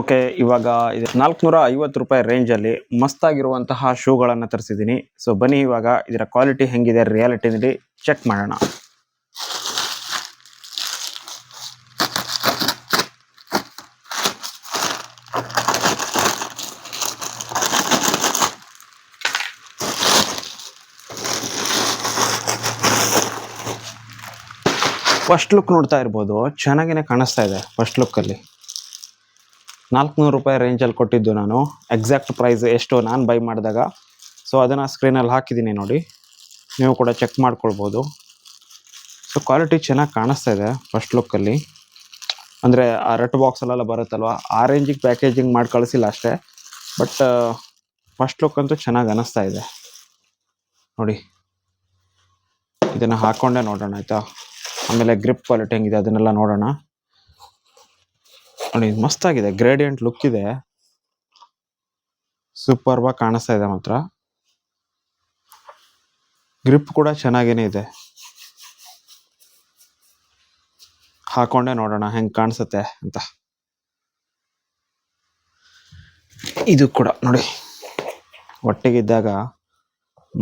Okay, ಇವಾಗ ಇದು 450 ರೂಪಾಯಿ ರೇಂಜಲ್ಲಿ ಮಸ್ತಾಗಿರುವಂತಹ ಶೂಗಳನ್ನು ತರಿಸಿದ್ದೀನಿ. ಸೊ ಬನ್ನಿ ಇವಾಗ ಇದರ ಕ್ವಾಲಿಟಿ ಹೆಂಗಿದೆ ರಿಯಾಲಿಟಿನಲ್ಲಿ ಚೆಕ್ ಮಾಡೋಣ. ಫಸ್ಟ್ ಲುಕ್ ನೋಡ್ತಾ ಇರ್ಬೋದು, ಚೆನ್ನಾಗೇ ಕಾಣಿಸ್ತಾ ಇದೆ. ಫಸ್ಟ್ ಲುಕ್ಕಲ್ಲಿ 400 ರೂಪಾಯಿ ರೇಂಜಲ್ಲಿ ಕೊಟ್ಟಿದ್ದು ನಾನು. ಎಕ್ಸಾಕ್ಟ್ ಪ್ರೈಸ್ ಎಷ್ಟು ನಾನು ಬೈ ಮಾಡಿದಾಗ, ಸೊ ಅದನ್ನು ಸ್ಕ್ರೀನಲ್ಲಿ ಹಾಕಿದ್ದೀನಿ ನೋಡಿ, ನೀವು ಕೂಡ ಚೆಕ್ ಮಾಡ್ಕೊಳ್ಬೋದು. ಸೊ ಕ್ವಾಲಿಟಿ ಚೆನ್ನಾಗಿ ಕಾಣಿಸ್ತಾ ಇದೆ ಫಸ್ಟ್ ಲುಕ್ಕಲ್ಲಿ. ಅಂದರೆ ಆ ರೆಡ್ ಬಾಕ್ಸಲ್ಲೆಲ್ಲ ಬರುತ್ತಲ್ವ, ಆ ರೇಂಜಿಗೆ ಪ್ಯಾಕೇಜಿಂಗ್ ಮಾಡಿ ಕಳಿಸಿಲ್ಲ ಅಷ್ಟೇ, ಬಟ್ ಫಸ್ಟ್ ಲುಕ್ ಅಂತೂ ಚೆನ್ನಾಗಿ ಅನ್ನಿಸ್ತಾ ಇದೆ ನೋಡಿ. ಇದನ್ನು ಹಾಕ್ಕೊಂಡೇ ನೋಡೋಣ ಆಯಿತಾ. ಆಮೇಲೆ ಗ್ರಿಪ್ ಕ್ವಾಲಿಟಿ ಹೆಂಗಿದೆ ಅದನ್ನೆಲ್ಲ ನೋಡೋಣ. ನೋಡಿ, ಮಸ್ತಾಗಿದೆ, ಗ್ರೇಡಿಯಂಟ್ ಲುಕ್ ಇದೆ, ಸೂಪರ್ವಾಗಿ ಕಾಣಿಸ್ತಾ ಇದೆ ಮಾತ್ರ. ಗ್ರಿಪ್ ಕೂಡ ಚೆನ್ನಾಗೇನೆ ಇದೆ. ಹಾಕೊಂಡೇ ನೋಡೋಣ ಹೆಂಗೆ ಕಾಣಿಸುತ್ತೆ ಅಂತ. ಇದು ಕೂಡ ನೋಡಿ, ಒಟ್ಟಿಗಿದ್ದಾಗ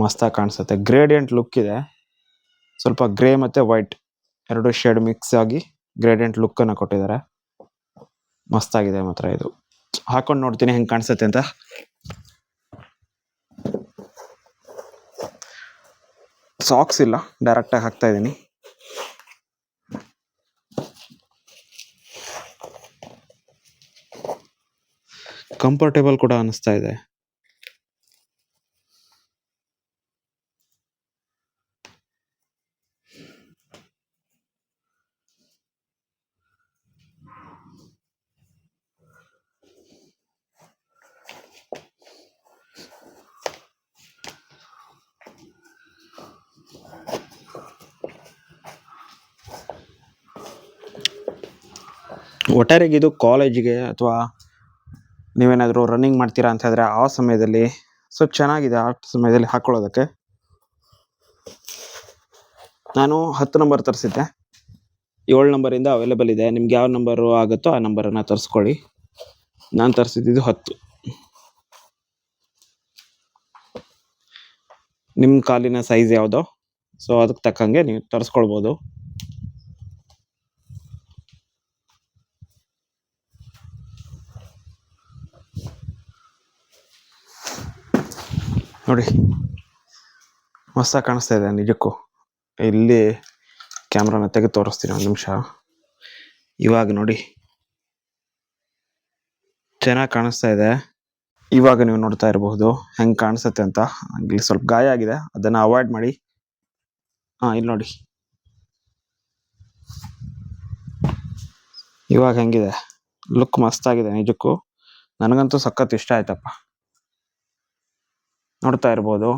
ಮಸ್ತಾಗಿ ಕಾಣಿಸುತ್ತೆ. ಗ್ರೇಡಿಯಂಟ್ ಲುಕ್ ಇದೆ, ಸ್ವಲ್ಪ ಗ್ರೇ ಮತ್ತು ವೈಟ್ ಎರಡು ಶೇಡ್ ಮಿಕ್ಸ್ ಆಗಿ ಗ್ರೇಡಿಯಂಟ್ ಲುಕ್ಕನ್ನು ಕೊಟ್ಟಿದ್ದಾರೆ. ಮಸ್ತಾಗಿದೆ ಮಾತ್ರ. ಇದು ಹಾಕೊಂಡು ನೋಡ್ತೀನಿ ಹೆಂಗೆ ಕಾಣಿಸುತ್ತೆ ಅಂತ. ಸಾಕ್ಸ್ ಇಲ್ಲ, ಡೈರೆಕ್ಟಾಗಿ ಹಾಕ್ತಾ ಇದ್ದೀನಿ. ಕಂಫರ್ಟೇಬಲ್ ಕೂಡ ಅನಿಸ್ತಾ ಇದೆ. ಒಟ್ಟಾರೆಗೆ ಇದು ಕಾಲೇಜಿಗೆ ಅಥವಾ ನೀವೇನಾದರೂ ರನ್ನಿಂಗ್ ಮಾಡ್ತೀರಾ ಅಂತ ಹೇಳಿದ್ರೆ ಆ ಸಮಯದಲ್ಲಿ ಸೊ ಚೆನ್ನಾಗಿದೆ. ಆ ಸಮಯದಲ್ಲಿ ಹಾಕೊಳ್ಳೋದಕ್ಕೆ. ನಾನು 10 ನಂಬರ್ ತರಿಸಿದ್ದೆ, 7 ನಂಬರಿಂದ ಅವೈಲೇಬಲ್ ಇದೆ. ನಿಮ್ಗೆ ಯಾವ ನಂಬರು ಆಗುತ್ತೋ ಆ ನಂಬರನ್ನು ತರಿಸ್ಕೊಳ್ಳಿ. ನಾನು ತರಿಸಿದ್ದು 10. ನಿಮ್ಮ ಕಾಲಿನ ಸೈಜ್ ಯಾವುದೋ ಸೊ ಅದಕ್ಕೆ ತಕ್ಕಂಗೆ ನೀವು ತರಿಸ್ಕೊಳ್ಬೋದು. ನೋಡಿ, ಮಸ್ತಾಗಿ ಕಾಣಿಸ್ತಾ ಇದೆ ನಿಜಕ್ಕೂ. ಇಲ್ಲಿ ಕ್ಯಾಮ್ರಾನ ತೆಗೆದು ತೋರಿಸ್ತೀನಿ ಒಂದು ನಿಮಿಷ. ಇವಾಗ ನೋಡಿ, ಚೆನ್ನಾಗಿ ಕಾಣಿಸ್ತಾ ಇದೆ. ಇವಾಗ ನೀವು ನೋಡ್ತಾ ಇರಬಹುದು ಹೆಂಗೆ ಕಾಣಿಸುತ್ತೆ ಅಂತ. ಇಲ್ಲಿ ಸ್ವಲ್ಪ ಗಾಯ ಆಗಿದೆ, ಅದನ್ನು ಅವಾಯ್ಡ್ ಮಾಡಿ. ಇಲ್ಲಿ ನೋಡಿ, ಇವಾಗ ಹೆಂಗಿದೆ ಲುಕ್. ಮಸ್ತಾಗಿದೆ ನಿಜಕ್ಕೂ, ನನಗಂತೂ ಸಖತ್ ಇಷ್ಟ ಆಯ್ತಪ್ಪ. ನೋಡ್ತಾ ಇರ್ಬೋದು,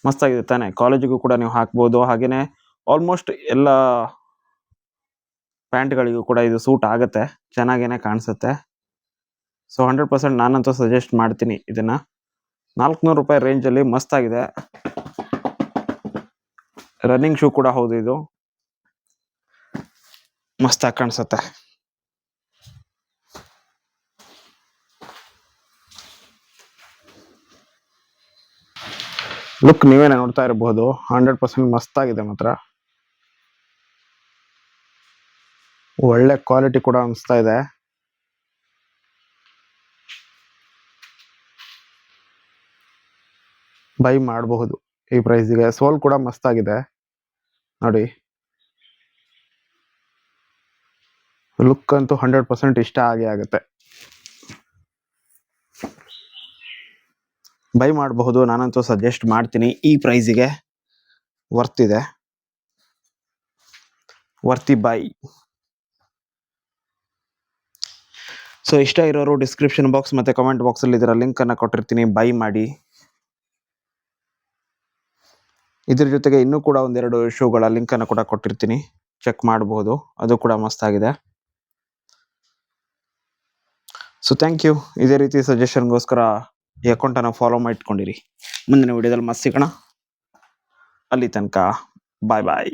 ಮಸ್ತಾಗಿದೆ ತಾನೆ. ಕಾಲೇಜಿಗೂ ಕೂಡ ನೀವು ಹಾಕ್ಬೋದು. ಹಾಗೇನೆ ಆಲ್ಮೋಸ್ಟ್ ಎಲ್ಲ ಪ್ಯಾಂಟ್ಗಳಿಗೂ ಕೂಡ ಇದು ಸೂಟ್ ಆಗುತ್ತೆ, ಚೆನ್ನಾಗೇನೆ ಕಾಣಿಸುತ್ತೆ. ಸೊ 100% ನಾನಂತೂ ಸಜೆಸ್ಟ್ ಮಾಡ್ತೀನಿ ಇದನ್ನ. 400 ರೂಪಾಯಿ ರೇಂಜಲ್ಲಿ ಮಸ್ತಾಗಿದೆ. ರನ್ನಿಂಗ್ ಶೂ ಕೂಡ ಹೌದು, ಇದು ಮಸ್ತಾಗಿ ಕಾಣಿಸುತ್ತೆ. ಲುಕ್ ನೀವೇನೆ ನೋಡ್ತಾ ಇರಬಹುದು, 100% ಮಸ್ತಾಗಿದೆ ಮಾತ್ರ. ಒಳ್ಳೆ ಕ್ವಾಲಿಟಿ ಕೂಡ ಅನಿಸ್ತಾ ಇದೆ. ಬೈ ಮಾಡಬಹುದು ಈ ಪ್ರೈಸಿಗೆ. ಸೋಲ್ ಕೂಡ ಮಸ್ತಾಗಿದೆ ನೋಡಿ. ಲುಕ್ ಅಂತೂ 100% ಇಷ್ಟ ಆಗೇ ಆಗುತ್ತೆ. ಬೈ ಮಾಡಬಹುದು, ನಾನಂತೂ ಸಜೆಸ್ಟ್ ಮಾಡ್ತೀನಿ. ಈ ಪ್ರೈಸಿಗೆ ವರ್ತ್ ಇದೆ, ವರ್ತಿ ಬೈ. ಸೊ ಇಷ್ಟ ಇರೋರು ಡಿಸ್ಕ್ರಿಪ್ಷನ್ ಬಾಕ್ಸ್ ಮತ್ತು ಕಮೆಂಟ್ ಬಾಕ್ಸಲ್ಲಿ ಇದರ ಲಿಂಕನ್ನು ಕೊಟ್ಟಿರ್ತೀನಿ, ಬೈ ಮಾಡಿ. ಇದ್ರ ಜೊತೆಗೆ ಇನ್ನೂ ಕೂಡ ಒಂದೆರಡು ಶೂಗಳ ಲಿಂಕನ್ನು ಕೂಡ ಕೊಟ್ಟಿರ್ತೀನಿ, ಚೆಕ್ ಮಾಡಬಹುದು. ಅದು ಕೂಡ ಮಸ್ತಾಗಿದೆ. So thank you. ಇದೇ ರೀತಿ ಸಜೆಷನ್ಗೋಸ್ಕರ ಈ ಅಕೌಂಟನ್ನು ಫಾಲೋ ಮಾಡಿ ಇಟ್ಕೊಂಡಿರಿ. ಮುಂದಿನ ವಿಡಿಯೋದಲ್ಲಿ ಮಸ್ತ್ ಸಿಗೋಣ. ಅಲ್ಲಿ ತನಕ ಬಾಯ್ ಬಾಯ್.